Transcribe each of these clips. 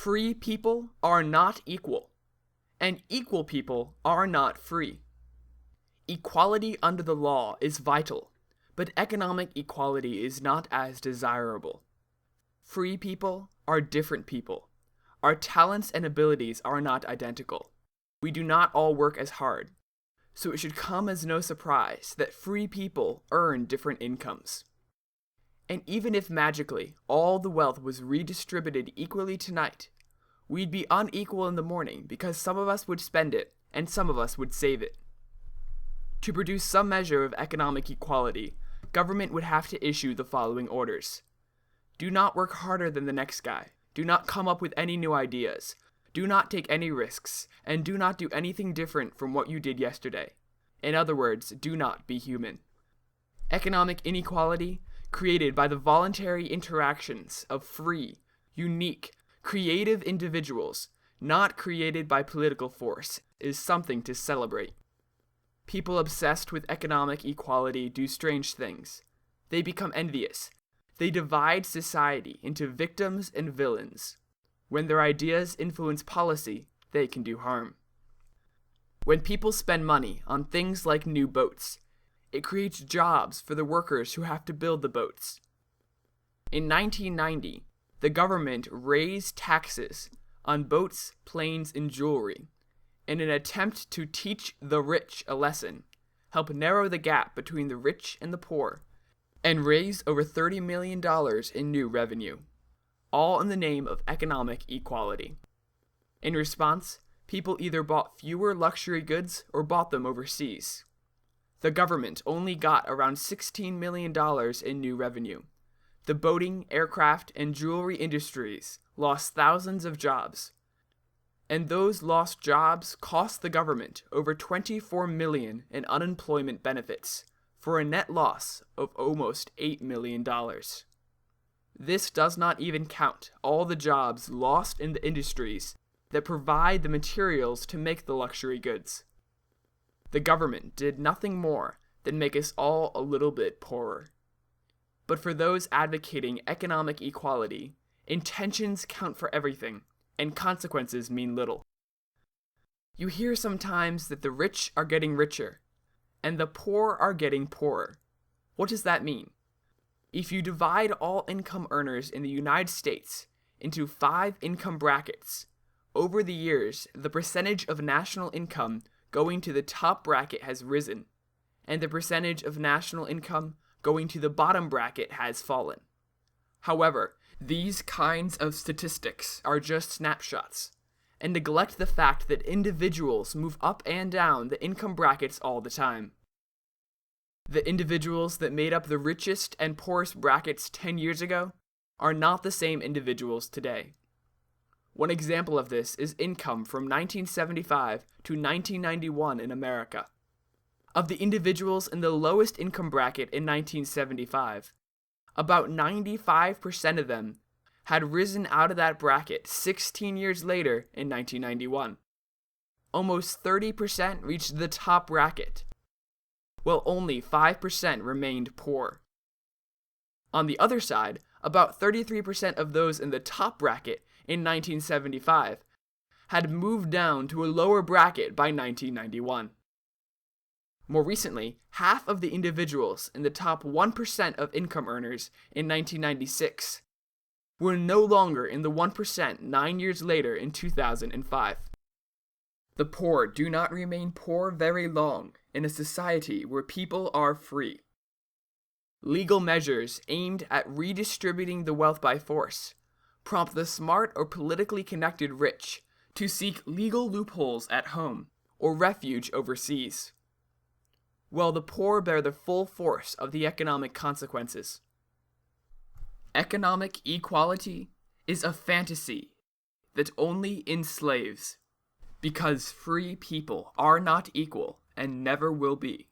Free people are not equal, and equal people are not free. Equality under the law is vital, but economic equality is not as desirable. Free people are different people. Our talents and abilities are not identical. We do not all work as hard, so it should come as no surprise that free people earn different incomes. And even if magically all the wealth was redistributed equally tonight, we'd be unequal in the morning because some of us would spend it and some of us would save it. To produce some measure of economic equality, government would have to issue the following orders. Do not work harder than the next guy. Do not come up with any new ideas. Do not take any risks, and do not do anything different from what you did yesterday. In other words, do not be human. Economic inequality, created by the voluntary interactions of free, unique, creative individuals, not created by political force, is something to celebrate. People obsessed with economic equality do strange things. They become envious. They divide society into victims and villains. When their ideas influence policy, they can do harm. When people spend money on things like new boats, it creates jobs for the workers who have to build the boats. In 1990, the government raised taxes on boats, planes, and jewelry in an attempt to teach the rich a lesson, help narrow the gap between the rich and the poor, and raise over $30 million in new revenue, all in the name of economic equality. In response, people either bought fewer luxury goods or bought them overseas. The government only got around $16 million in new revenue. The boating, aircraft, and jewelry industries lost thousands of jobs. And those lost jobs cost the government over $24 million in unemployment benefits, for a net loss of almost $8 million. This does not even count all the jobs lost in the industries that provide the materials to make the luxury goods. The government did nothing more than make us all a little bit poorer. But for those advocating economic equality, intentions count for everything, and consequences mean little. You hear sometimes that the rich are getting richer, and the poor are getting poorer. What does that mean? If you divide all income earners in the United States into 5 income brackets, over the years, the percentage of national income going to the top bracket has risen, and the percentage of national income going to the bottom bracket has fallen. However, these kinds of statistics are just snapshots, and neglect the fact that individuals move up and down the income brackets all the time. The individuals that made up the richest and poorest brackets 10 years ago are not the same individuals today. One example of this is income from 1975 to 1991 in America. Of the individuals in the lowest income bracket in 1975, about 95% of them had risen out of that bracket 16 years later in 1991. Almost 30% reached the top bracket, while only 5% remained poor. On the other side, about 33% of those in the top bracket in 1975 had moved down to a lower bracket by 1991. More recently, half of the individuals in the top 1% of income earners in 1996 were no longer in the 1% 9 years later in 2005. The poor do not remain poor very long in a society where people are free. Legal measures aimed at redistributing the wealth by force prompt the smart or politically connected rich to seek legal loopholes at home or refuge overseas, while the poor bear the full force of the economic consequences. Economic equality is a fantasy that only enslaves, because free people are not equal and never will be.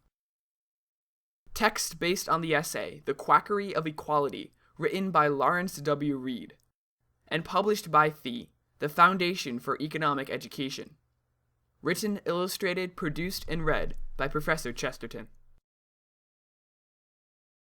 Text based on the essay The Quackery of Equality, written by Lawrence W. Reed, and published by FEE, the Foundation for Economic Education. Written, illustrated, produced, and read by Professor Chesterton.